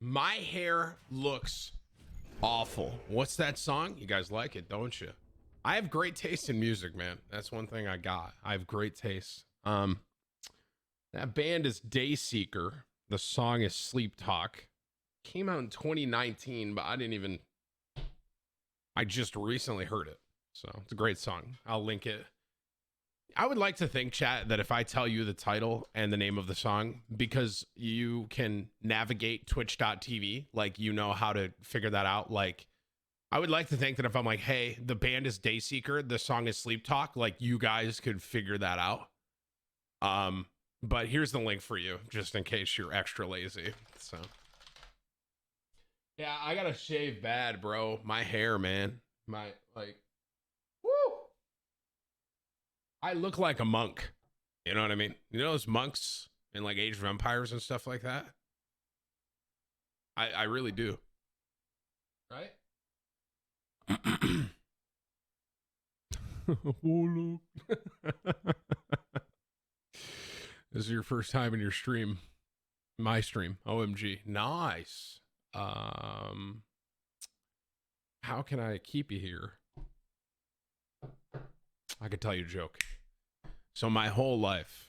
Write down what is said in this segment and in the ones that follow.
My hair looks awful. What's that song? You guys like it, don't you? I have great taste in music, man. That's one thing I got. I have great taste. That band is Dayseeker. The song is Sleep Talk. Came out in 2019, but I just recently heard it. So it's a great song. I'll link it. I would like to think, chat, that if I tell you the title and the name of the song, because you can navigate twitch.tv, like you know how to figure that out. Like, I would like to think that if I'm like, hey, the band is Dayseeker, the song is Sleep Talk, like you guys could figure that out. But here's the link for you, just in case you're extra lazy. So, yeah, I gotta shave bad, bro. My hair, man. Woo! I look like a monk. You know what I mean? You know those monks in like Age of Empires and stuff like that? I really do. Right? This is your first time in your stream. My stream. OMG. Nice. How can I keep you here? I could tell you a joke. So my whole life.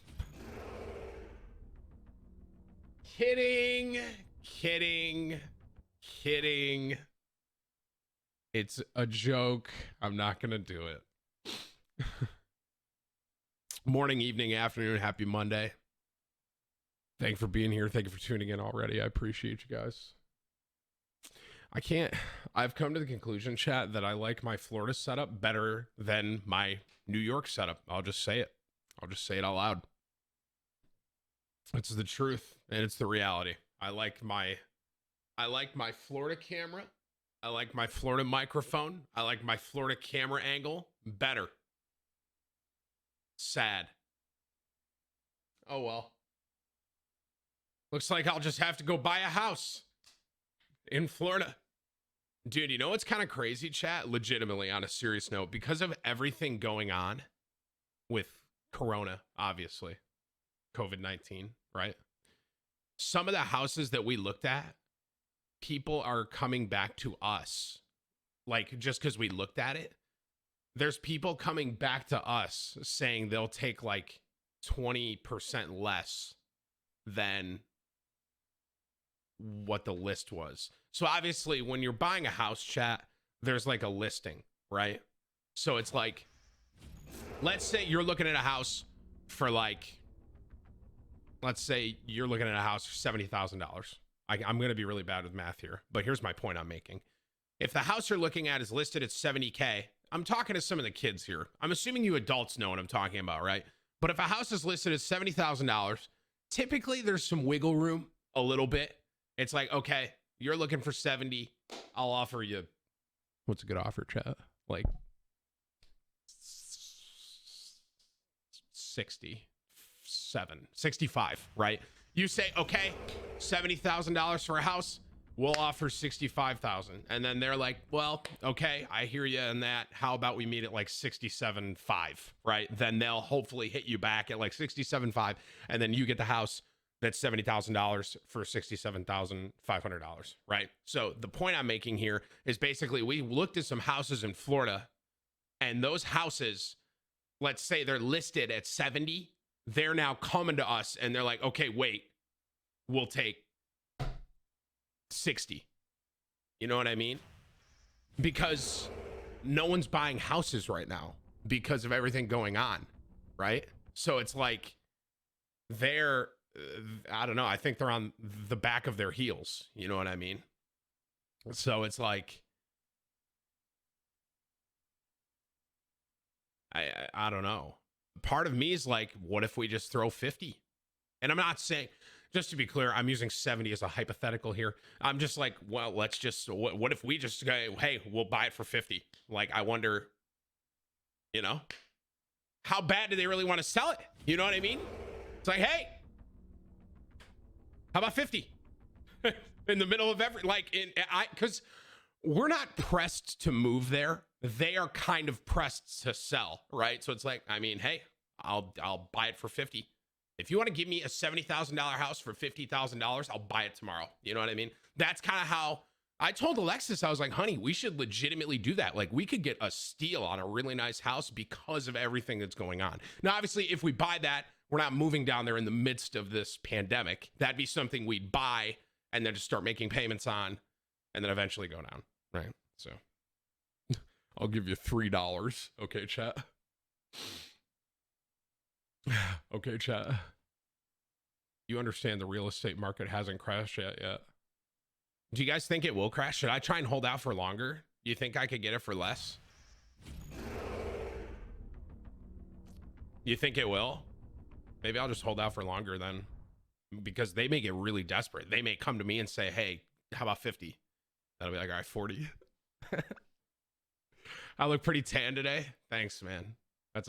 Kidding. It's a joke. I'm not going to do it. Morning, evening, afternoon. Happy Monday. Thank you for being here. Thank you for tuning in already. I appreciate you guys. I've come to the conclusion, chat, that I like my Florida setup better than my New York setup. I'll just say it. I'll just say it out loud. It's the truth and it's the reality. I like my Florida camera. I like my Florida microphone. I like my Florida camera angle better. Sad. Oh well. Looks like I'll just have to go buy a house in Florida. Dude, you know what's kind of crazy, chat? Legitimately, on a serious note, because of everything going on with Corona, obviously, COVID-19, right? Some of the houses that we looked at, people are coming back to us. Like, just because we looked at it, there's people coming back to us saying they'll take like 20% less than what the list was. So obviously when you're buying a house, chat, there's like a listing, right? So it's like, let's say you're looking at a house for like, let's say you're looking at a house for $70,000. I'm going to be really bad with math here, but here's my point I'm making. If the house you're looking at is listed at 70K, I'm talking to some of the kids here. I'm assuming you adults know what I'm talking about, right? But if a house is listed at $70,000, typically there's some wiggle room, a little bit. It's like, okay, you're looking for 70. I'll offer you, what's a good offer, chat? Like 65, right? You say, okay, $70,000 for a house. We'll offer 65,000. And then they're like, well, okay, I hear you in that. How about we meet at like 67.5, right? Then they'll hopefully hit you back at like 67.5. And then you get the house that's $70,000 for $67,500, right? So the point I'm making here is basically we looked at some houses in Florida, and those houses, let's say they're listed at 70, they're now coming to us and they're like, okay, wait, we'll take 60. You know what I mean? Because no one's buying houses right now because of everything going on, right? So it's like they're, I don't know, I think they're on the back of their heels. You know what I mean? So it's like, I don't know. Part of me is like, what if we just throw 50? And I'm not saying, just to be clear, I'm using 70 as a hypothetical here. I'm just like, well, let's just, what if we just go, hey, we'll buy it for 50? Like, I wonder, you know, how bad do they really want to sell it? You know what I mean? It's like, hey, how about 50? In the middle of because we're not pressed to move there. They are kind of pressed to sell, right? So it's like, I mean, hey, I'll buy it for 50 If you want to give me a $70,000 house for $50,000, I'll buy it tomorrow. You know what I mean? That's kind of how I told Alexis, I was like, honey, we should legitimately do that. Like, we could get a steal on a really nice house because of everything that's going on. Now, obviously, if we buy that, we're not moving down there in the midst of this pandemic. That'd be something we'd buy and then just start making payments on and then eventually go down, right? So I'll give you $3. Okay, chat. Okay, chat. You understand the real estate market hasn't crashed yet. Do you guys think it will crash? Should I try and hold out for longer? Do you think I could get it for less? You think it will? Maybe I'll just hold out for longer then, because they may get really desperate. They may come to me and say, hey, how about 50? That'll be like, all right, 40. I look pretty tan today. Thanks, man. That's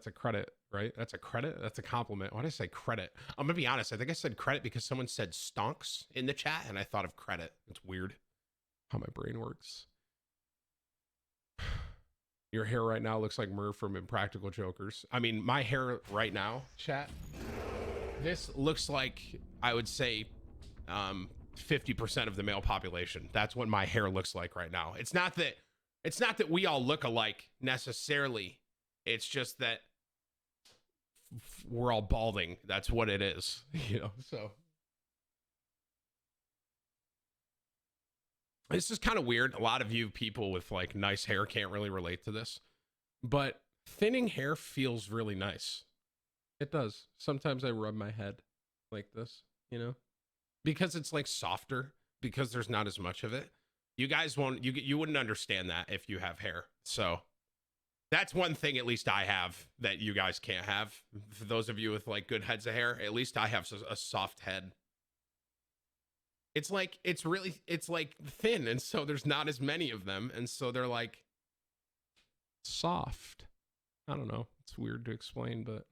a credit, right? That's a credit. That's a compliment. Why did I say credit? I'm gonna be honest. I think I said credit because someone said stonks in the chat, and I thought of credit. It's weird how my brain works. Your hair right now looks like Murph from Impractical Jokers. I mean, my hair right now, chat. This looks like, I would say, 50% of the male population. That's what my hair looks like right now. It's not that we all look alike necessarily. It's just that we're all balding. That's what it is, you know. So this is kind of weird. A lot of you people with like nice hair can't really relate to this, but thinning hair feels really nice. It does. Sometimes I rub my head like this, you know, because it's like softer, because there's not as much of it. You guys won't, you wouldn't understand that if you have hair. So that's one thing at least I have that you guys can't have. For those of you with like good heads of hair, at least I have a soft head. It's like, it's like thin. And so there's not as many of them. And so they're like soft. I don't know. It's weird to explain, but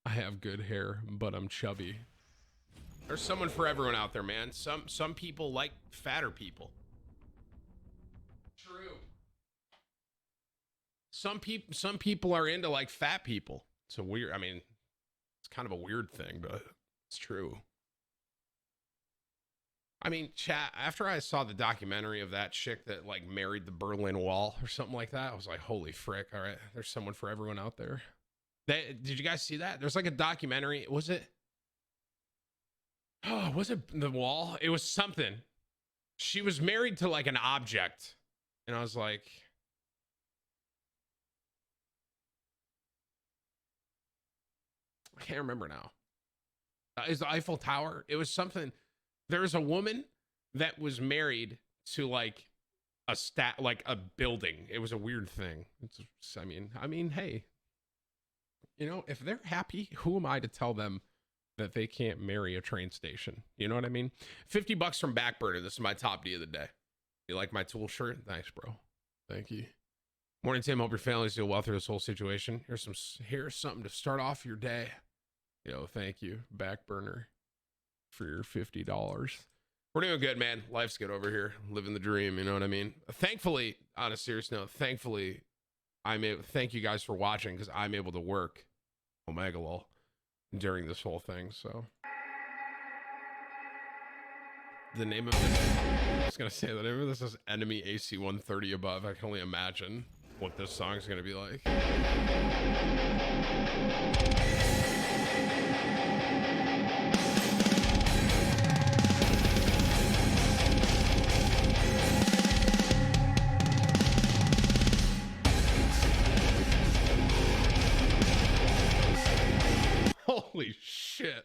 I have good hair, but I'm chubby. There's someone for everyone out there, man. Some people like fatter people. True. Some people are into like fat people. It's a weird, I mean, it's kind of a weird thing, but it's true. I mean, chat, after I saw the documentary of that chick that like married the Berlin Wall or something like that, I was like, holy frick. All right. There's someone for everyone out there. Did you guys see that? There's like a documentary. Was it The Wall? It was something. She was married to like an object. And I was like, I can't remember now. Is the Eiffel Tower? It was something. There's a woman that was married to like a building. It was a weird thing. I mean, hey, you know, if they're happy, who am I to tell them that they can't marry a train station? You know what I mean? $50 from Backburner. This is my top D of the day. You like my tool shirt? Thanks, bro. Thank you. Morning, Tim. Hope your family's doing well through this whole situation. Here's something to start off your day. Yo, thank you, Backburner, for your $50. We're doing good, man. Life's good over here. Living the dream, you know what I mean? Thankfully, on a serious note, thankfully, thank you guys for watching, because I'm able to work Omega Lol during this whole thing. So the name of this, I was gonna say the name of this is Enemy AC 130 Above. I can only imagine what this song is gonna be like. Holy shit.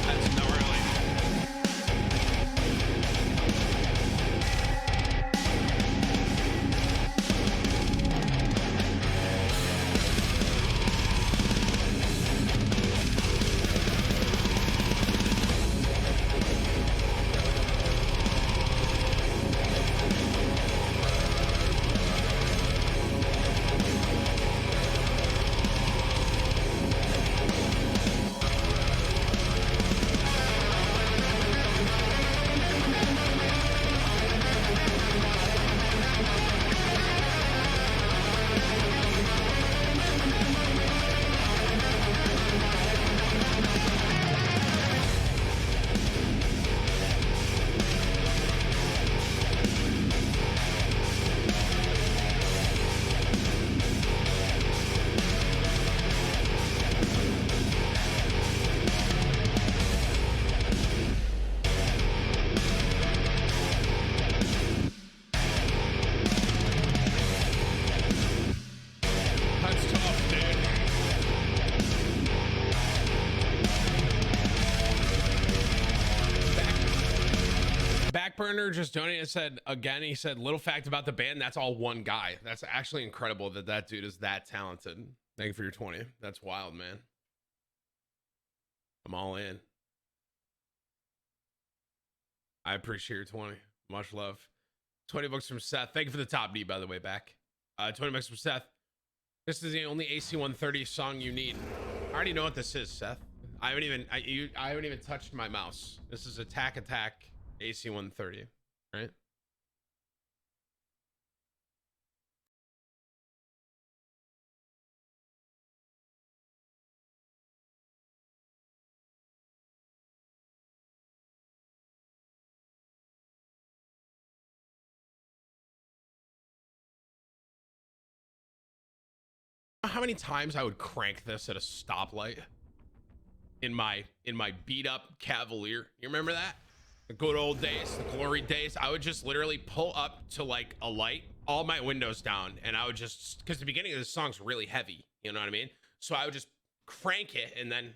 That's gnarly. Backburner just donated, said again, he said, little fact about the band, that's all one guy. That's actually incredible that that dude is that talented. Thank you for your 20. That's wild, man. I'm all in. I appreciate your 20. Much love. 20 bucks from Seth. Thank you for the top D, by the way, back. 20 bucks from Seth. This is the only AC-130 song you need. I already know what this is, Seth. I haven't even touched my mouse. This is Attack AC-130, right? How many times I would crank this at a stoplight in my beat up Cavalier? You remember that? The good old days, the glory days. I would just literally pull up to like a light, all my windows down, and I would just, because the beginning of this song's really heavy, you know what I mean? So I would just crank it and then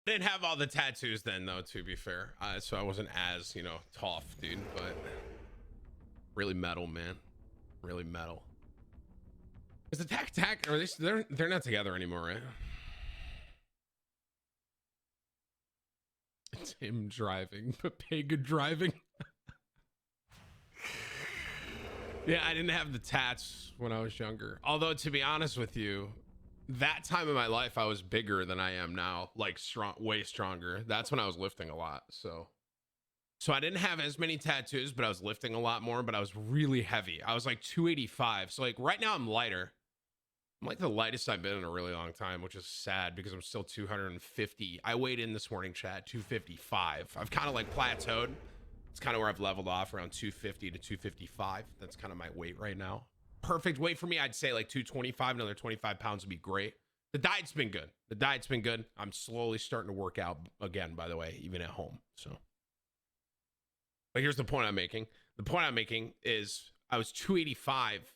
I didn't have all the tattoos then, though, to be fair. So I wasn't as, you know, tough, dude, but really metal, man. Really metal. Is Attack, or at they're not together anymore, right? Tim driving, Papega driving. Yeah, I didn't have the tats when I was younger. Although, to be honest with you, that time in my life, I was bigger than I am now, like strong, way stronger. That's when I was lifting a lot. So I didn't have as many tattoos, but I was lifting a lot more, but I was really heavy. I was like 285. So like right now I'm lighter. I'm like the lightest I've been in a really long time, which is sad because I'm still 250. I weighed in this morning, chat, 255. I've kind of like plateaued. It's kind of where I've leveled off, around 250 to 255. That's kind of my weight right now. Perfect weight for me, I'd say like 225. Another 25 pounds would be great. The diet's been good. The diet's been good. I'm slowly starting to work out again, by the way, even at home. So, but here's the point I'm making. The point I'm making is I was 285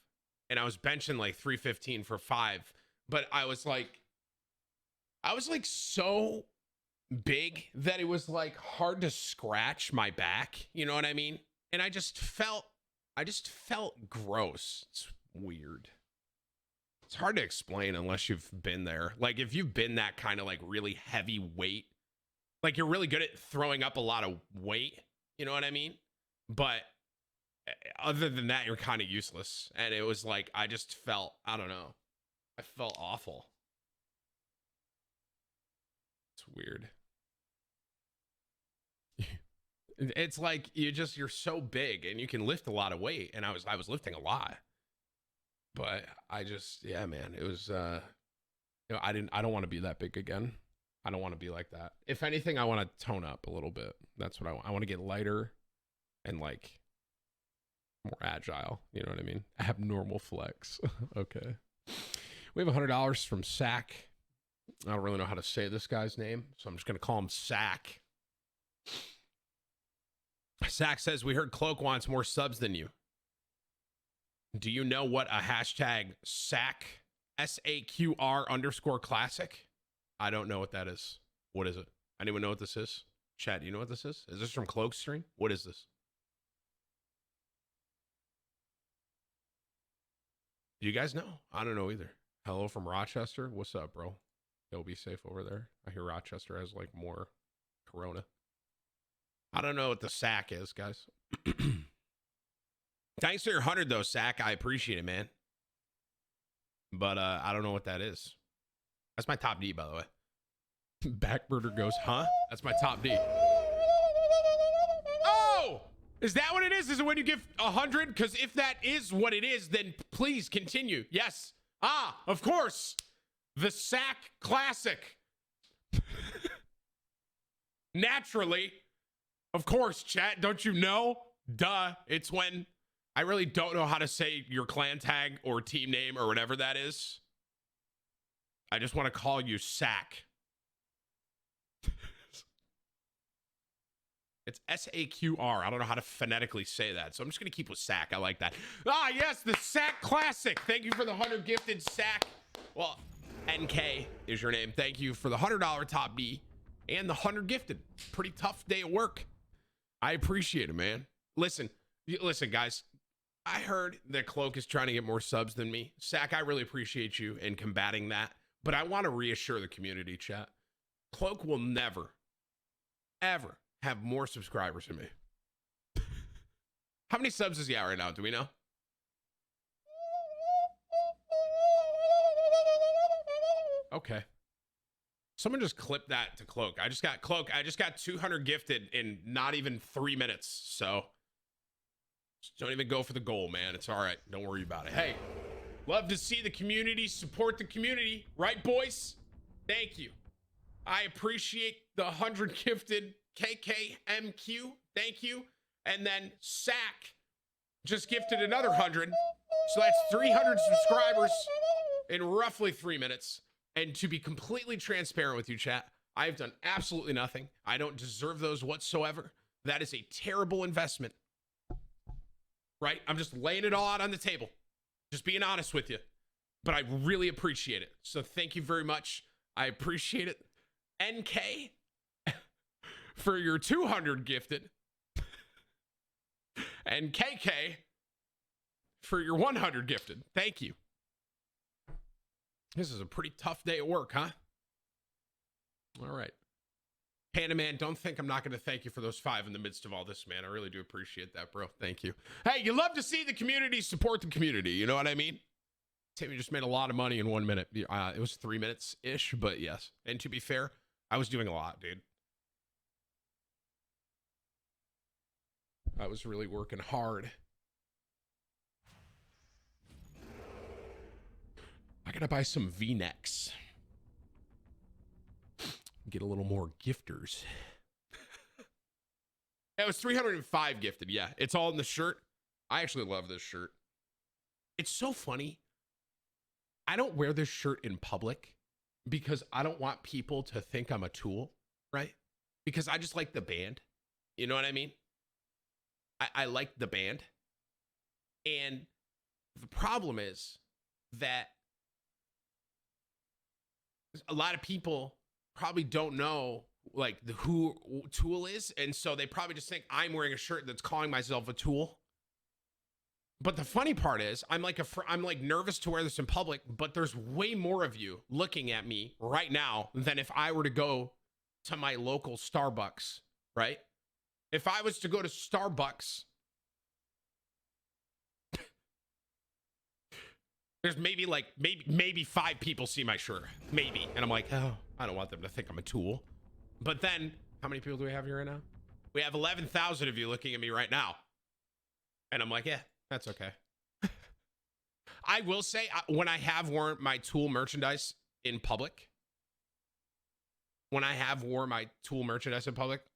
and I was benching like 315 for 5, but I was like so big that it was like hard to scratch my back, you know what I mean? And I just felt gross. It's weird. It's hard to explain unless you've been there. Like if you've been that kind of like really heavy weight, like you're really good at throwing up a lot of weight, you know what I mean? But other than that, you're kind of useless. And it was like I just felt, I don't know, I felt awful. It's weird. It's like you're so big and you can lift a lot of weight, and I was lifting a lot, but yeah, man, it was you know, I don't want to be that big again. I don't want to be like that. If anything, I want to tone up a little bit. That's what I want. I want to get lighter and like more agile, you know what I mean? Abnormal flex. Okay, we have $100 from Sack. I don't really know how to say this guy's name, so I'm just gonna call him Sack. Sack says, we heard Cloak wants more subs than you. Do you know what a hashtag Sack, SAQR _ classic? I don't know what that is. What is it? Anyone know what this is? Chad, do you know what this is? Is this from Cloak's stream? What is this? Do you guys know? I don't know either. Hello from Rochester. What's up, bro? You'll be safe over there. I hear Rochester has like more corona. I don't know what the Sack is, guys. Thanks for your 100 though, Sack. I appreciate it, man. But I don't know what that is. That's my top D, by the way. Backburner goes, huh? That's my top D. Oh! Is that what it is? Is it when you give 100? Because if that is what it is, then please continue. Yes. Ah, of course. The Sack Classic. Naturally. Of course, chat. Don't you know? Duh. It's when I really don't know how to say your clan tag or team name or whatever that is. I just want to call you Sack. It's S-A-Q-R. I don't know how to phonetically say that, so I'm just going to keep with Sack. I like that. Ah, yes, the Sack Classic. Thank you for the 100 gifted, Sack. Well, NK is your name. Thank you for the $100 top B and the 100 gifted. Pretty tough day at work. I appreciate it, man. Listen, guys. I heard that Cloak is trying to get more subs than me. Sack, I really appreciate you in combating that, but I want to reassure the community, chat. Cloak will never, ever have more subscribers than me. How many subs is he at right now? Do we know? Okay. Someone just clip that to Cloak. I just got 200 gifted in not even 3 minutes. So just don't even go for the goal, man. It's all right. Don't worry about it. Hey, love to see the community support the community. Right, boys? Thank you. I appreciate the 100 gifted KKMQ. Thank you. And then Sack just gifted another 100. So that's 300 subscribers in roughly 3 minutes. And to be completely transparent with you, chat, I've done absolutely nothing. I don't deserve those whatsoever. That is a terrible investment. Right? I'm just laying it all out on the table. Just being honest with you. But I really appreciate it. So thank you very much. I appreciate it. NK for your 200 gifted. And KK for your 100 gifted. Thank you. This is a pretty tough day at work, huh? All right. Panda Man, don't think I'm not going to thank you for those 5 in the midst of all this, man. I really do appreciate that, bro. Thank you. Hey, you love to see the community support the community. You know what I mean? Timmy just made a lot of money in 1 minute. It was 3 minutes-ish, but yes. And to be fair, I was doing a lot, dude. I was really working hard. I gotta buy some V-necks. Get a little more gifters. It was 305 gifted. Yeah, it's all in the shirt. I actually love this shirt. It's so funny. I don't wear this shirt in public because I don't want people to think I'm a tool, right? Because I just like the band. You know what I mean? I like the band. And the problem is that a lot of people probably don't know like who Tool is, and so they probably just think I'm wearing a shirt that's calling myself a Tool. But the funny part is I'm like nervous to wear this in public, but there's way more of you looking at me right now than if I were to go to my local Starbucks, right? If I was to go to Starbucks, there's maybe 5 people see my shirt, maybe. And I'm like, oh, I don't want them to think I'm a tool. But then, how many people do we have here right now? We have 11,000 of you looking at me right now. And I'm like, yeah, that's okay. I will say, when I have worn my Tool merchandise in public,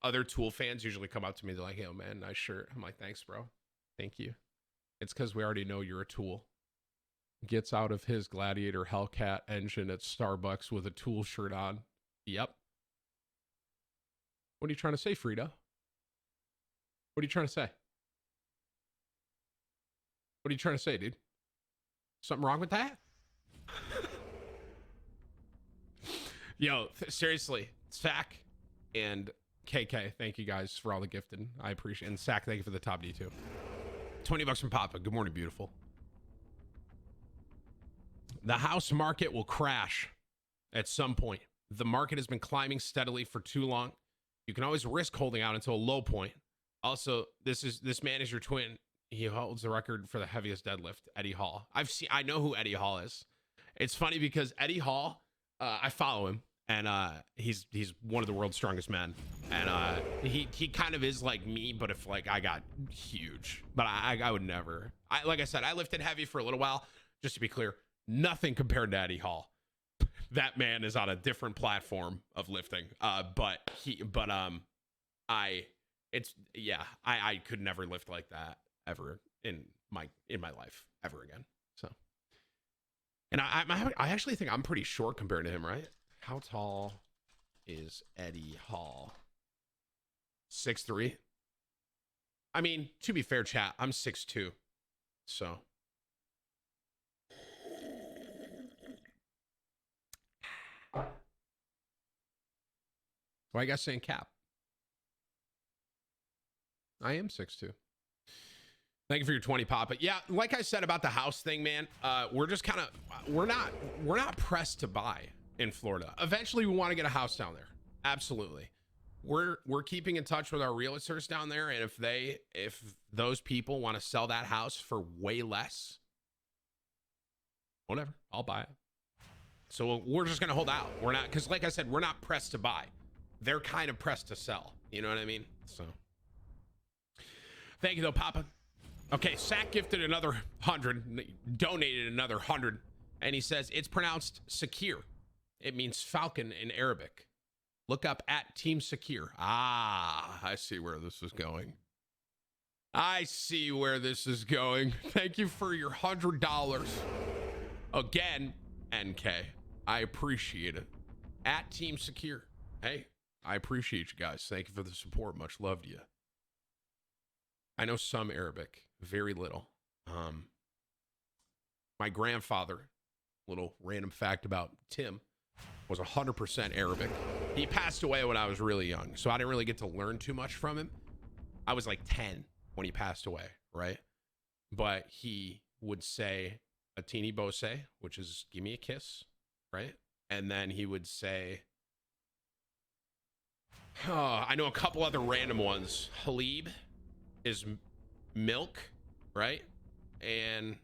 other Tool fans usually come up to me. They're like, yo, man, nice shirt. I'm like, thanks, bro. Thank you. It's because we already know you're a Tool. Gets out of his Gladiator Hellcat engine at Starbucks with a Tool shirt on. Yep. What are you trying to say, Frida? What are you trying to say? What are you trying to say, dude? Something wrong with that? Yo, seriously, Sack and KK, thank you guys for all the gifted. I appreciate it. And Sack, thank you for the top D too. $20 from Papa. Good morning, beautiful. The house market will crash at some point. The market has been climbing steadily for too long. You can always risk holding out until a low point. Also, this man is your twin. He holds the record for the heaviest deadlift, Eddie Hall. I know who Eddie Hall is. It's funny because Eddie Hall, I follow him, and he's one of the world's strongest men. And he kind of is like me, but if like I got huge. But I would never. Like I said, I lifted heavy for a little while. Just to be clear, nothing compared to Eddie Hall. That man is on a different platform of lifting. I could never lift like that ever in my life ever again. So, and And I actually think I'm pretty short compared to him, right? How tall is Eddie Hall? 6'3". I mean, to be fair, chat, I'm 6'2". So. Why you guys saying cap? I am 6'2". Thank you for your 20 pop. But yeah, like I said about the house thing, man, we're just kind of we're not pressed to buy in Florida. Eventually we want to get a house down there. Absolutely. We're keeping in touch with our realtors down there, and if those people want to sell that house for way less, whatever, I'll buy it. So we're just gonna hold out. We're not, because like I said, we're not pressed to buy. They're kind of pressed to sell. You know what I mean? So thank you though, Papa. Okay, Sack gifted another 100, donated another 100, and he says it's pronounced Sakir. It means falcon in Arabic. Look up at Team Sakir. Ah, I see where this is going. I see where this is going. Thank you for your $100. Again, NK. I appreciate it. At Team Sakir. Hey, I appreciate you guys. Thank you for the support. Much love to you. I know some Arabic, very little. My grandfather, little random fact about Tim, was 100% Arabic. He passed away when I was really young, so I didn't really get to learn too much from him. I was like 10 when he passed away, right? But he would say a teeny bose, which is give me a kiss, right? And then he would say, I know a couple other random ones. Halib is milk, right? And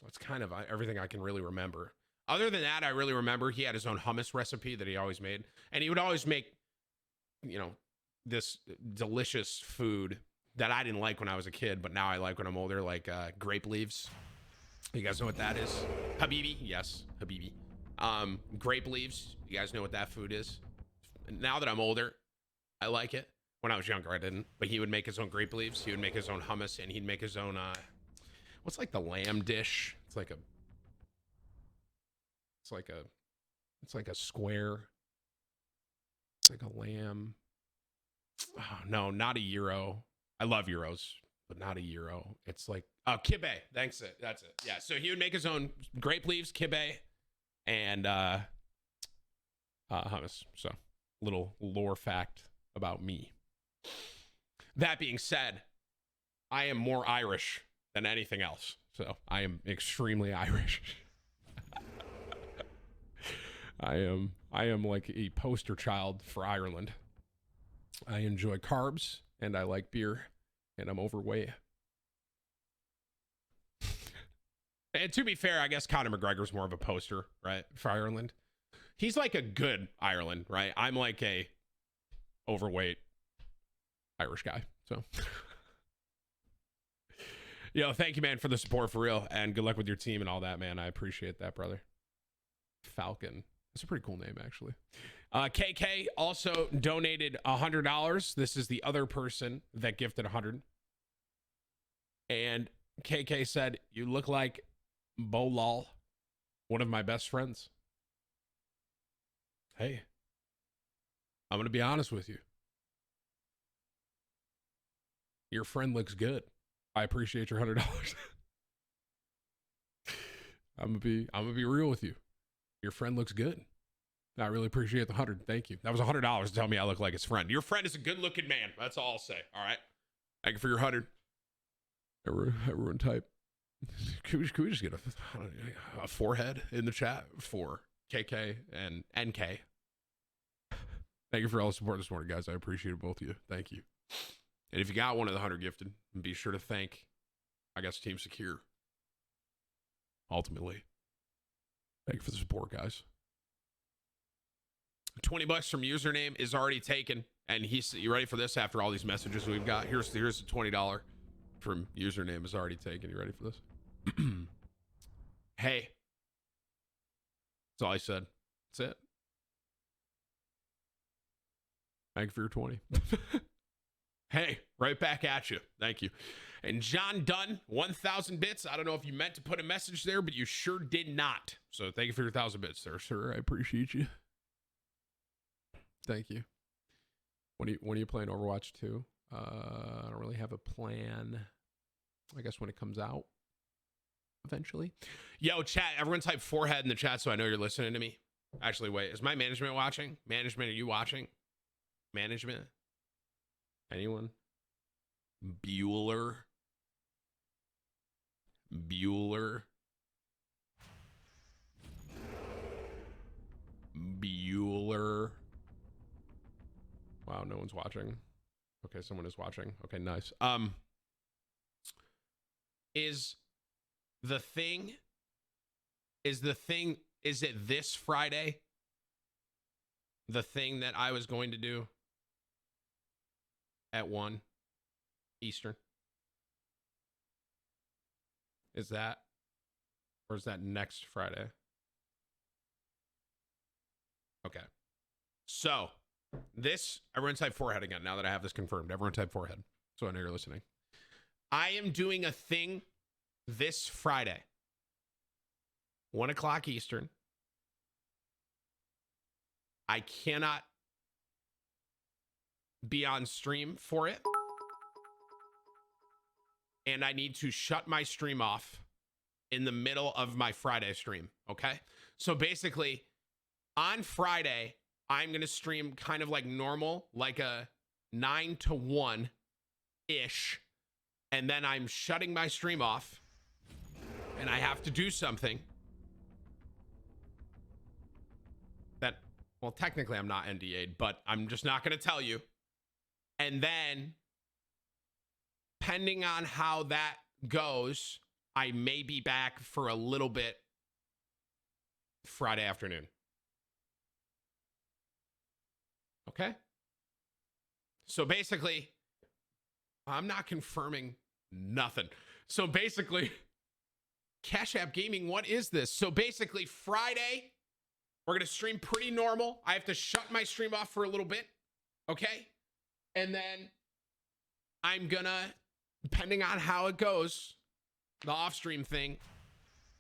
that's kind of everything I can really remember. Other than that, I really remember he had his own hummus recipe that he always made. And he would always make, you know, this delicious food that I didn't like when I was a kid, but now I like when I'm older, like grape leaves. You guys know what that is? Habibi? Yes, Habibi. Grape leaves. You guys know what that food is? Now that I'm older, I like it. When I was younger, I didn't. But he would make his own grape leaves. He would make his own hummus, and he'd make his own, what's like the lamb dish? It's like a square. It's like a lamb. Oh, no, not a gyro. I love gyros, but not a gyro. It's like, oh, kibbeh. That's it. Yeah, so he would make his own grape leaves, kibbeh, and hummus. So, little lore fact about me. That being said, I am more Irish than anything else. So I am extremely Irish. I am like a poster child for Ireland. I enjoy carbs and I like beer and I'm overweight. And to be fair, I guess Conor McGregor's more of a poster, right, for Ireland. He's like a good Ireland, right? I'm like a overweight Irish guy. So yo, thank you, man, for the support, for real, and good luck with your team and all that, man. I appreciate that, brother. Falcon. That's a pretty cool name, actually. KK also donated $100. This is the other person that gifted 100. And KK said, "You look like Bolal, one of my best friends." Hey, I'm gonna be honest with you. Your friend looks good. I appreciate your $100. I'm gonna be real with you. Your friend looks good. I really appreciate the 100. Thank you. That was $100 to tell me I look like his friend. Your friend is a good-looking man. That's all I'll say. All right. Thank you for your 100. Everyone type. Could we just get a forehead in the chat for KK and NK? Thank you for all the support this morning, guys. I appreciate both of you. Thank you. And if you got one of the 100 gifted, be sure to thank, I guess, Team Secure. Ultimately. Thank you for the support, guys. $20 from username is already taken. And you ready for this after all these messages we've got? Here's the $20 from username is already taken. You ready for this? Hey. That's all I said. That's it. Thank you for your 20. Hey, right back at you. Thank you. And John Dunn, 1,000 bits. I don't know if you meant to put a message there, but you sure did not. So thank you for your 1,000 bits there, sir. I appreciate you. Thank you. When are you playing Overwatch 2? I don't really have a plan. I guess when it comes out eventually. Yo, chat, everyone type forehead in the chat so I know you're listening to me. Actually, wait, is my management watching? Management, are you watching? Management? Anyone? Bueller? Bueller? Bueller? Wow, no one's watching. Okay, someone is watching. Okay, nice. Is it this Friday? The thing that I was going to do at 1 Eastern? Is that, or is that next Friday? Okay. So, everyone type forehead again now that I have this confirmed. Everyone type forehead so I know you're listening. I am doing a thing this Friday, 1 o'clock Eastern. I cannot be on stream for it. And I need to shut my stream off in the middle of my Friday stream, okay? So basically, on Friday, I'm going to stream kind of like normal, like a 9 to 1-ish. And then I'm shutting my stream off. And I have to do something that, well, technically I'm not NDA'd, but I'm just not going to tell you. And then, depending on how that goes, I may be back for a little bit Friday afternoon. Okay? So basically, I'm not confirming nothing. So basically, Cash App Gaming, what is this? So basically, Friday, we're going to stream pretty normal. I have to shut my stream off for a little bit. Okay? And then I'm going to, depending on how it goes, the off-stream thing,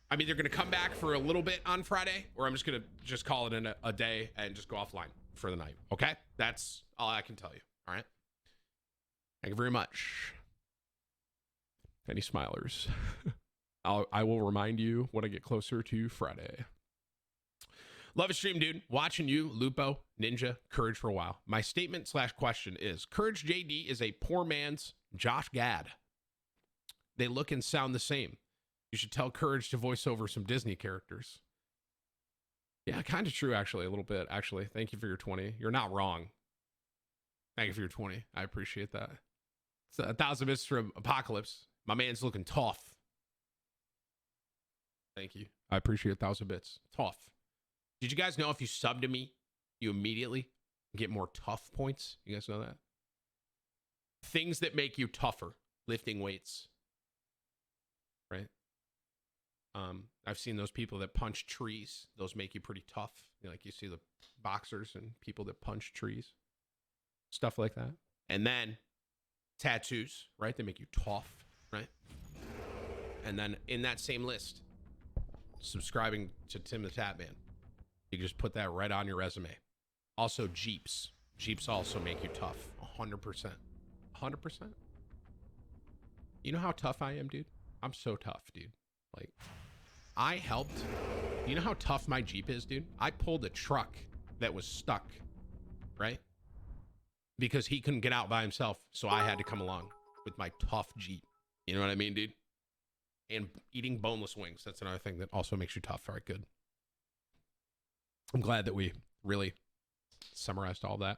I'm either going to come back for a little bit on Friday, or I'm just going to just call it in a day and just go offline for the night. Okay? That's all I can tell you. All right? Thank you very much. Any smilers? I will remind you when I get closer to Friday. Love a stream, dude. Watching you, Lupo, Ninja, Courage for a while. My statement / question is, Courage JD is a poor man's Josh Gad. They look and sound the same. You should tell Courage to voice over some Disney characters. Yeah, kind of true, actually, a little bit, actually. Thank you for your 20. You're not wrong. Thank you for your 20. I appreciate that. It's 1,000 bits from Apocalypse. My man's looking tough. Thank you. I appreciate 1,000 bits. Tough. Did you guys know if you sub to me, you immediately get more tough points? You guys know that? Things that make you tougher. Lifting weights. Right? I've seen those people that punch trees. Those make you pretty tough. Like you see the boxers and people that punch trees. Stuff like that. And then tattoos, right? They make you tough, right? And then in that same list, subscribing to TimTheTatman. You can just put that right on your resume. Also, Jeeps. Jeeps also make you tough. 100%. 100%. You know how tough I am, dude? I'm so tough, dude. Like, I helped. You know how tough my Jeep is, dude? I pulled a truck that was stuck, right? Because he couldn't get out by himself, so I had to come along with my tough Jeep. You know what I mean, dude? And eating boneless wings. That's another thing that also makes you tough. All right, good. I'm glad that we really summarized all that.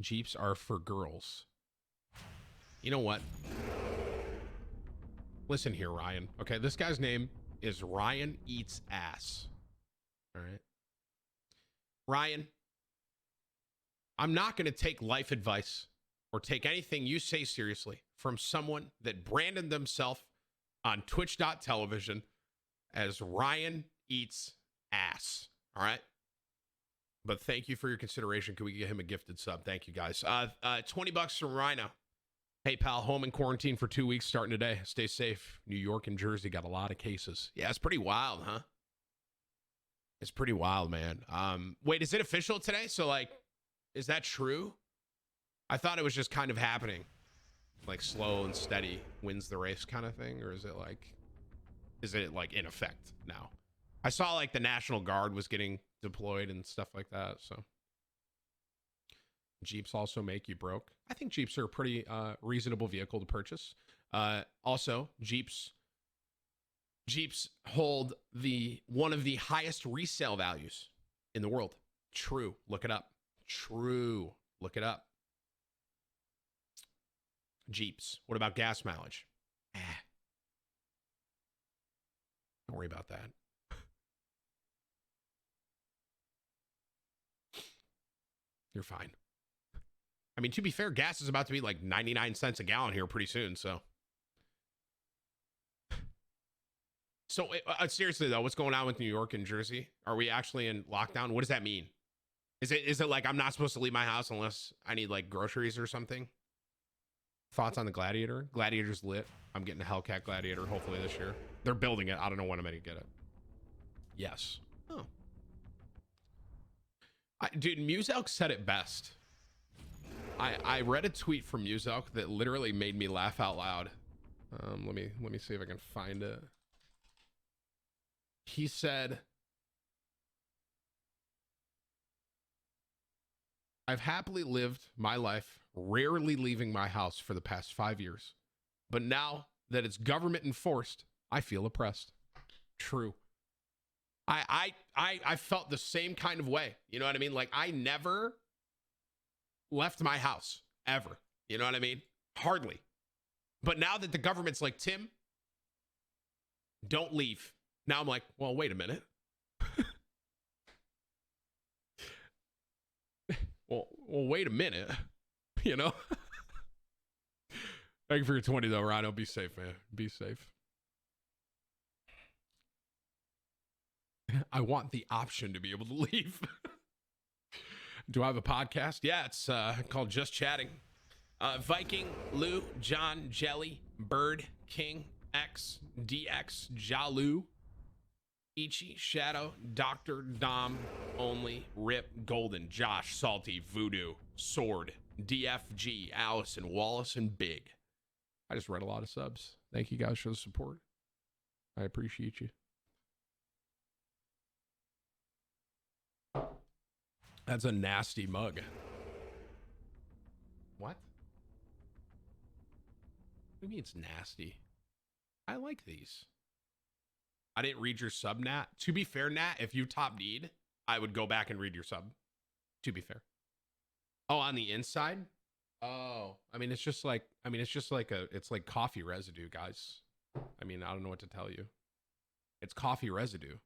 Jeeps are for girls. You know what? Listen here, Ryan. Okay, this guy's name is Ryan Eats Ass. All right. Ryan, I'm not going to take life advice or take anything you say seriously from someone that branded themselves on twitch.tv as Ryan Eats Ass. All right? But thank you for your consideration. Can we get him a gifted sub? Thank you, guys. 20 bucks from Rhino. Hey, pal, home in quarantine for 2 weeks starting today. Stay safe. New York and Jersey got a lot of cases. Yeah, it's pretty wild, huh? It's pretty wild, man. Wait, is it official today? So, like, is that true? I thought it was just kind of happening. Like, slow and steady wins the race kind of thing? Or is it, like, in effect now? I saw, like, the National Guard was getting deployed and stuff like that, so. Jeeps also make you broke. I think Jeeps are a pretty reasonable vehicle to purchase. Also, Jeeps hold one of the highest resale values in the world. True. Look it up. True. Look it up. Jeeps. What about gas mileage? Don't worry about that. You're fine. I mean, to be fair, gas is about to be like 99 cents a gallon here pretty soon, so. So, seriously, though, what's going on with New York and Jersey? Are we actually in lockdown? What does that mean? Is it like I'm not supposed to leave my house unless I need, like, groceries or something? Thoughts on the Gladiator? Gladiator's lit. I'm getting a Hellcat Gladiator hopefully this year. They're building it. I don't know when I'm going to get it. Yes. Oh. Dude, Muselk said it best. I read a tweet from Muselk that literally made me laugh out loud. Let me see if I can find it. He said, I've happily lived my life, rarely leaving my house for the past 5 years. But now that it's government enforced, I feel oppressed. True. I felt the same kind of way. You know what I mean? Like, I never left my house ever. You know what I mean? Hardly. But now that the government's like, Tim, don't leave. Now I'm like, well, wait a minute. well, wait a minute. You know? Thank you for your 20 though, Rhino. Be safe, man. Be safe. I want the option to be able to leave. Do I have a podcast? Yeah, it's called Just Chatting. Viking, Lou, John, Jelly, Bird, King, X, DX, Jalu, Ichi, Shadow, Dr. Dom, Only, Rip, Golden, Josh, Salty, Voodoo, Sword, DFG, Allison, Wallace, and Big. I just read a lot of subs. Thank you guys for the support. I appreciate you. That's a nasty mug. What? What do you mean it's nasty? I like these. I didn't read your sub, Nat. To be fair, Nat, if you top need, I would go back and read your sub. To be fair. Oh, on the inside? Oh, I mean, it's like coffee residue, guys. I mean, I don't know what to tell you. It's coffee residue.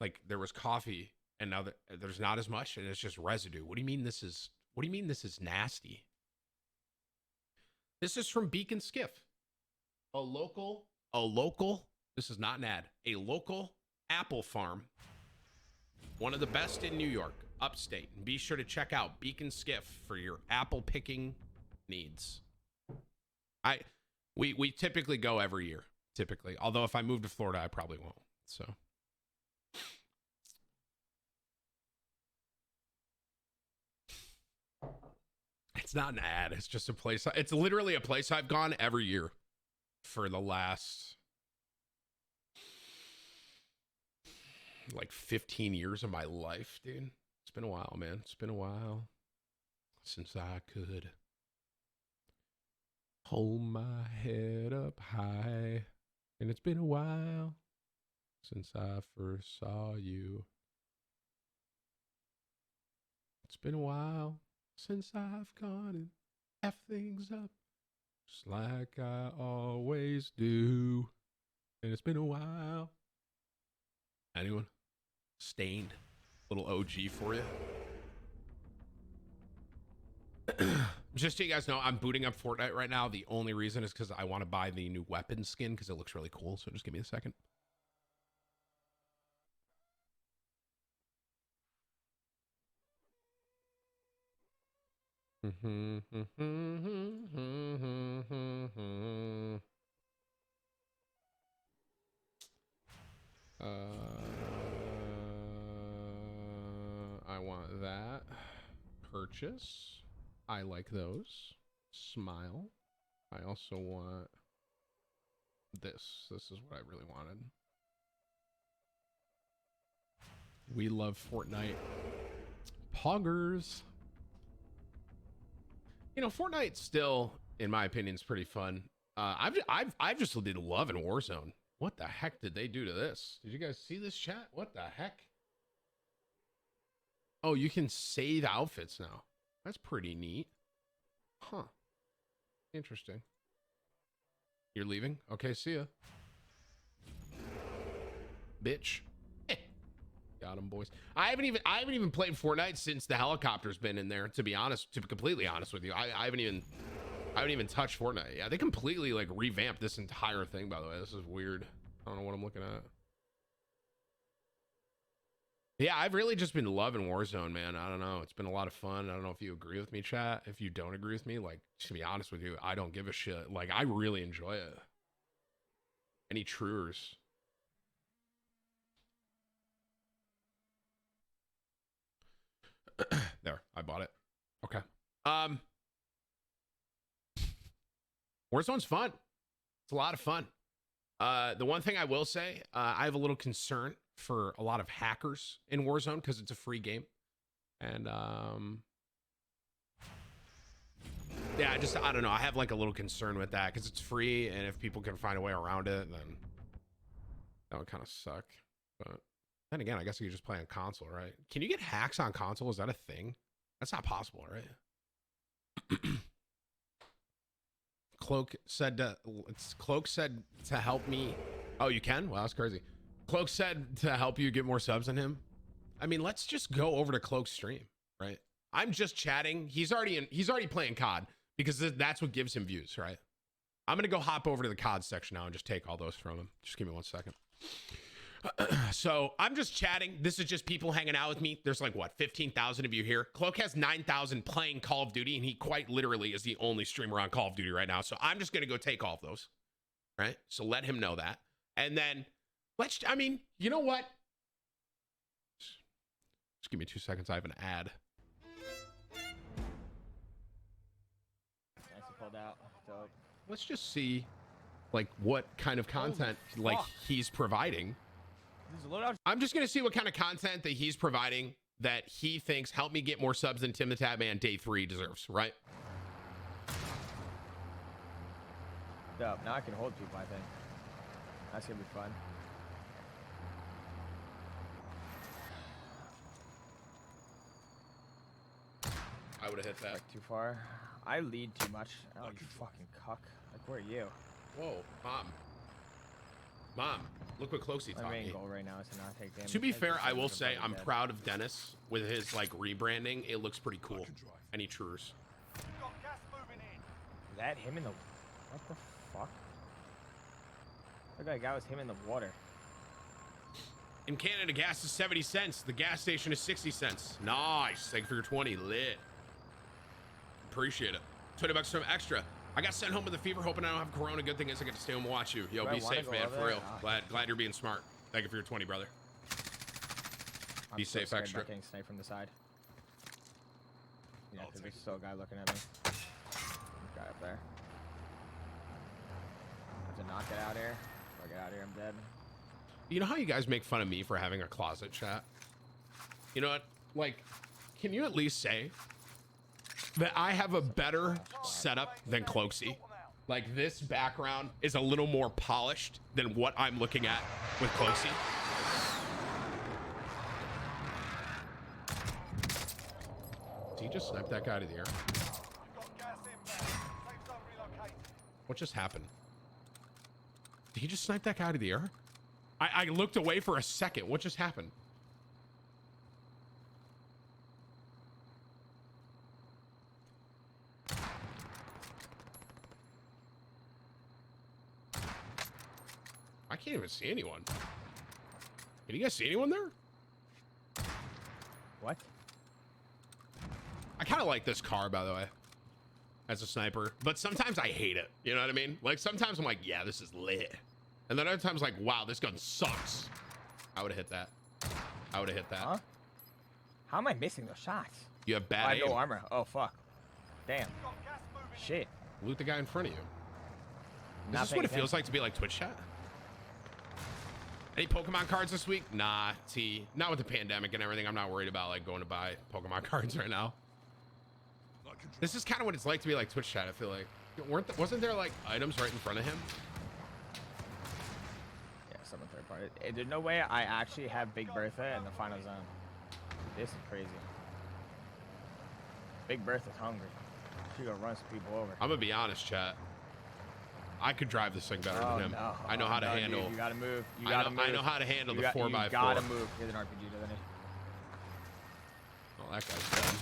Like, there was coffee and now there's not as much and it's just residue. What do you mean this is nasty? This is from Beacon Skiff. A local, this is not an ad, a local apple farm. One of the best in New York, upstate. And be sure to check out Beacon Skiff for your apple picking needs. We typically go every year, typically. Although if I move to Florida, I probably won't. So. It's not an ad. It's just a place. It's literally a place I've gone every year for the last like 15 years of my life, dude. It's been a while, man. It's been a while since I could hold my head up high. And it's been a while since I first saw you. It's been a while since I've gone and F things up just like I always do. And it's been a while. Anyone? Stained. Little OG for you. Just so you guys know, I'm booting up Fortnite right now. The only reason is because I want to buy the new weapon skin because it looks really cool. So just give me a second. I want that. Purchase. I like those. Smile. I also want this. This is what I really wanted. We love Fortnite. Poggers. You know, Fortnite still, in my opinion, is pretty fun. I've just been loving Warzone. What the heck did they do to this? Did you guys see this chat? What the heck? Oh, you can save outfits now. That's pretty neat. Huh. Interesting. You're leaving? Okay, see ya. Bitch. Got him, boys. I haven't even played Fortnite since the helicopter's been in there, to be honest, to be completely honest with you. I haven't even touched Fortnite. Yeah, they completely like revamped this entire thing, by the way. This is weird. I don't know what I'm looking at. Yeah, I've really just been loving Warzone, man. I don't know. It's been a lot of fun. I don't know if you agree with me, chat. If you don't agree with me, like, to be honest with you, I don't give a shit. Like, I really enjoy it. Any truers? There, I bought it. Okay. Warzone's fun. It's a lot of fun. The one thing I will say, I have a little concern for a lot of hackers in Warzone because it's a free game. And yeah, I don't know. I have like a little concern with that because it's free, and if people can find a way around it, then that would kind of suck. But then again, I guess you could just play on console, right? Can you get hacks on console? Is that a thing? That's not possible, right? Cloak said to help me. Oh, you can? Wow, that's crazy. Cloak said to help you get more subs than him. I mean, let's just go over to Cloak's stream, right? I'm just chatting. He's already playing COD because that's what gives him views, right? I'm gonna go hop over to the COD section now and just take all those from him. Just give me 1 second. So I'm just chatting. This is just people hanging out with me. There's like what, 15,000 of you here. Cloak has 9,000 playing Call of Duty, and he quite literally is the only streamer on Call of Duty right now. So I'm just gonna go take all of those, right? So let him know that, and then I mean, you know what? Just give me 2 seconds. I have an ad. Nice pulled out. Dope. Let's just see, like, what kind of content like he's providing. I'm just gonna see what kind of content that he's providing that he thinks help me get more subs than TimTheTatman day 3 deserves, right? Dope. Now I can hold people, I think. That's gonna be fun. I would have hit that. Like too far. I lead too much. Oh, you fucking cuck. Like, where are you? Whoa, Mom, look what Closey taught me. My main goal right now is to not take damage. To be fair, I will say I'm proud of Dennis with his like rebranding. It looks pretty cool. Any truers? Is that him in the... What the fuck? Look, that guy was him in the water. In Canada, gas is 70 cents. The gas station is 60 cents. Nice. Thank you for your 20. Lit. Appreciate it. $20 from extra. I got sent home with a fever, hoping I don't have corona. Good thing is I get to stay home and watch you. Yo, be safe, man, for real. Glad you're being smart. Thank you for your 20, brother. Be safe, extra. I'm getting sniped from the side. Yeah, because there's still a guy looking at me. Guy up there. I have to not get out here. If I get out here, I'm dead. You know how you guys make fun of me for having a closet chat? You know what? Like, can you at least say that I have a better setup than Cloaksy? Like, this background is a little more polished than what I'm looking at with Cloaksy. Did he just snipe that guy to the air? What just happened? Did he just snipe that guy to the air? I looked away for a second. What just happened? I can't even see anyone. Can you guys see anyone there? What? I kind of like this car, by the way, as a sniper, but sometimes I hate it. You know what I mean? Like sometimes I'm like, yeah, this is lit. And then other times like, wow, this gun sucks. I would have hit that. I would have hit that. Huh? How am I missing those shots? You have I bad have aim. no armor. Oh, fuck. Damn. Shit. Loot the guy in front of you. Is Not this paying what it feels attention. like to be like Twitch chat? Any Pokemon cards this week? Nah, T. Not with the pandemic and everything. I'm not worried about like going to buy Pokemon cards right now. This is kind of what it's like to be like Twitch chat. I feel like wasn't there like items right in front of him? Yeah, someone third party. There's no way I actually have Big Bertha in the final zone. This is crazy. Big Bertha's hungry. She gonna run some people over. I'm gonna be honest, chat. I could drive this thing better than him. No. I know how to handle. Dude, you gotta move. You gotta move. I know how to handle the 4x4. You gotta move. Here's an RPG, doesn't he? Oh, that guy's dead.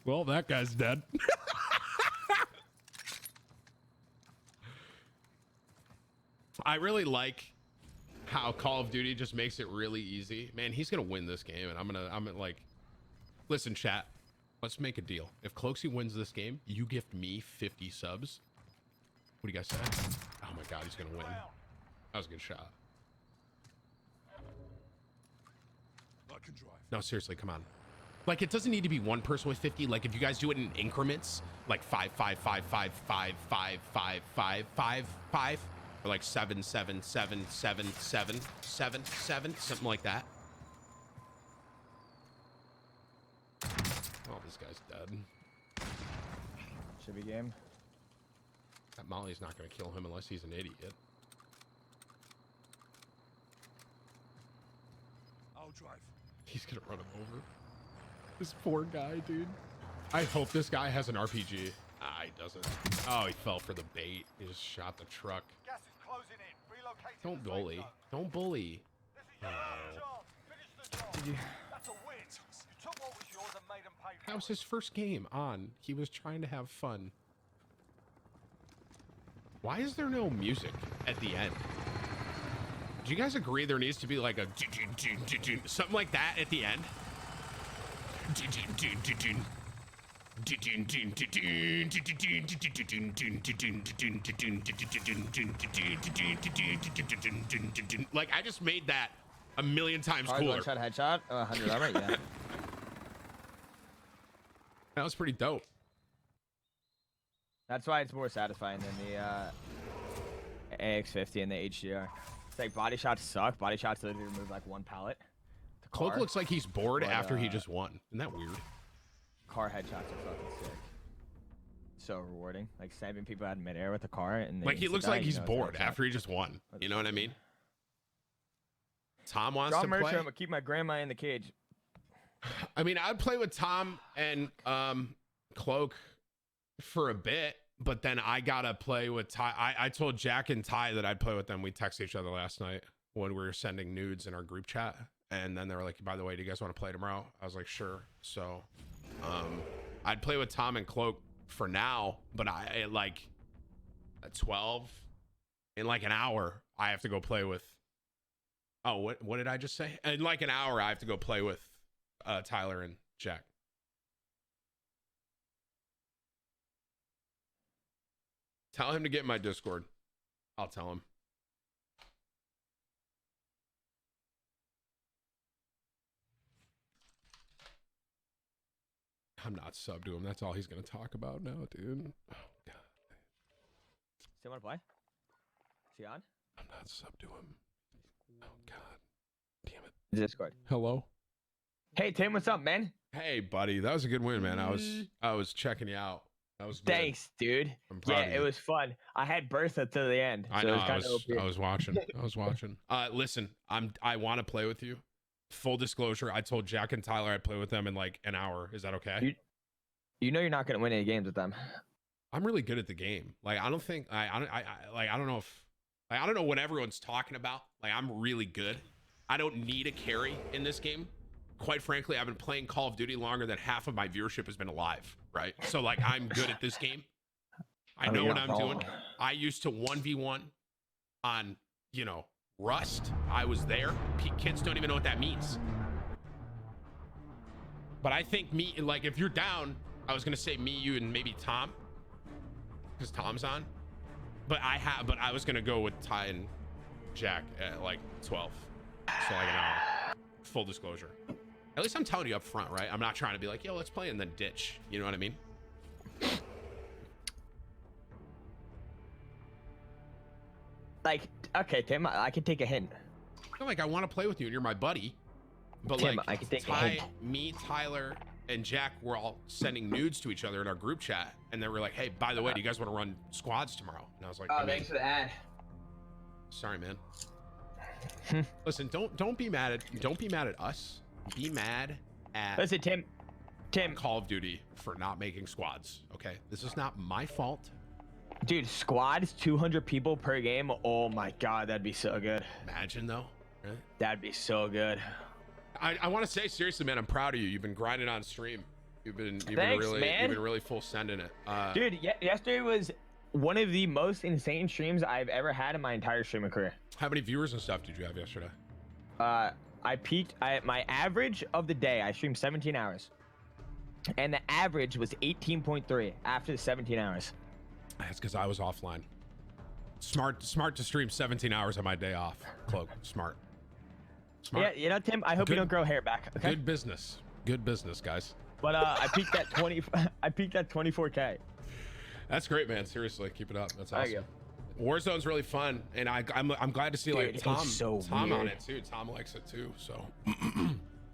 Well, that guy's dead. I really like how Call of Duty just makes it really easy. Man, he's gonna win this game, and I'm gonna like, listen, chat. Let's make a deal. If Cloaksy wins this game, you gift me 50 subs. What do you guys say? Oh my god, he's gonna win. That was a good shot. I can drive. No, seriously, come on. Like, it doesn't need to be one person with 50. Like, if you guys do it in increments, like 5, 5, 5, 5, 5, 5, 5, 5, 5, 5, or like 7, 7, 7, 7, 7, 7, 7, something like that. Oh, this guy's dead. Should be game. That Molly's not going to kill him unless he's an idiot. I'll drive. He's going to run him over. This poor guy, dude. I hope this guy has an RPG. Ah, he doesn't. Oh, he fell for the bait. He just shot the truck. Gas is closing in. Relocating Don't the safe bully. zone. Don't bully. This is your last chance. Finish the job. That's a win. You took what was yours and made them pay for That was it. his first game on. He was trying to have fun. Why is there no music at the end? Do you guys agree there needs to be like a something like that at the end? Like, I just made that a million times Hard cooler. one shot headshot. 100 armor. Yeah. That was pretty dope. That's why it's more satisfying than the AX50 and the HDR. It's like body shots suck. Body shots literally remove like one pallet. The Cloak car- looks like he's bored But, after he just won. Isn't that weird? Car headshots are fucking sick. So rewarding. Like sniping people out in midair with the car, and they Like, he instant looks die, like you he's know it's a bored headshot. after he just won. You know what I mean? Tom wants John to Mercer, play. I'm gonna keep my grandma in the cage. I mean, I'd play with Tom and Cloak for a bit, but then I gotta play with Ty. I told Jack and Ty that I'd play with them. We texted each other last night when we were sending nudes in our group chat, and then they were like, "By the way, do you guys want to play tomorrow?" I was like, "Sure." So, I'd play with Tom and Cloak for now, but I like at 12 in like an hour, I have to go play with. Oh, what did I just say? In like an hour, I have to go play with Tyler and Jack. Tell him to get in my Discord. I'll tell him. I'm not sub to him. That's all he's going to talk about now, dude. Oh, God. Still wanna play? Is he on? I'm not sub to him. Oh, God. Damn it. Discord. Hello? Hey Tim, what's up, man? Hey, buddy. That was a good win, man. I was checking you out. That was good. Thanks, dude. I'm proud Yeah, of it you. was fun. I had Bertha to the end. I so know. It was I was watching. I was watching. Listen, I want to play with you. Full disclosure, I told Jack and Tyler I'd play with them in like an hour. Is that okay? You know you're not gonna win any games with them. I'm really good at the game. Like, I don't think I don't know if I don't know what everyone's talking about. Like, I'm really good. I don't need a carry in this game. Quite frankly, I've been playing Call of Duty longer than half of my viewership has been alive, right? So like, I'm good at this game. I know what I'm doing. I used to 1v1 on, you know, Rust. I was there. Kids don't even know what that means. But I think me, like, if you're down, I was gonna say me, you, and maybe Tom, because Tom's on. But I was gonna go with Ty and Jack at like 12. So like an hour. Full disclosure. At least I'm telling you up front, right? I'm not trying to be like, yo, let's play and then ditch. You know what I mean? Like, okay, Tim, I can take a hint. I feel like I want to play with you and you're my buddy. But Tim, like, I can take a Ty, hint. me, Tyler, and Jack were all sending nudes to each other in our group chat. And they were like, hey, by the way, do you guys want to run squads tomorrow? And I was like, Oh, I mean, thanks for the ad. sorry, man. Listen, don't be mad at us. Be mad at Listen, Tim, Call of Duty for not making squads. Okay, this is not my fault. dude, squads, 200 people per game. Oh my God, that'd be so good. Imagine though, right? That'd be so good. I want to say seriously, man, I'm proud of you. You've been grinding on stream. You've been Thanks, man. you've been really full sending it. Dude, yesterday was one of the most insane streams I've ever had in my entire streaming career. How many viewers and stuff did you have yesterday? I peaked my average of the day. I streamed 17 hours, and the average was 18.3 after the 17 hours. That's because I was offline. Smart to stream 17 hours on my day off. Cloak, smart. Yeah, you know, Tim, I hope you don't grow hair back. Okay. Good business, guys. But I peaked at 20. I peaked at 24K. That's great, man. Seriously, keep it up. That's There you awesome. Warzone's really fun, and I'm glad to see Dude, like it's Tom so on weird. it too. Tom likes it too. So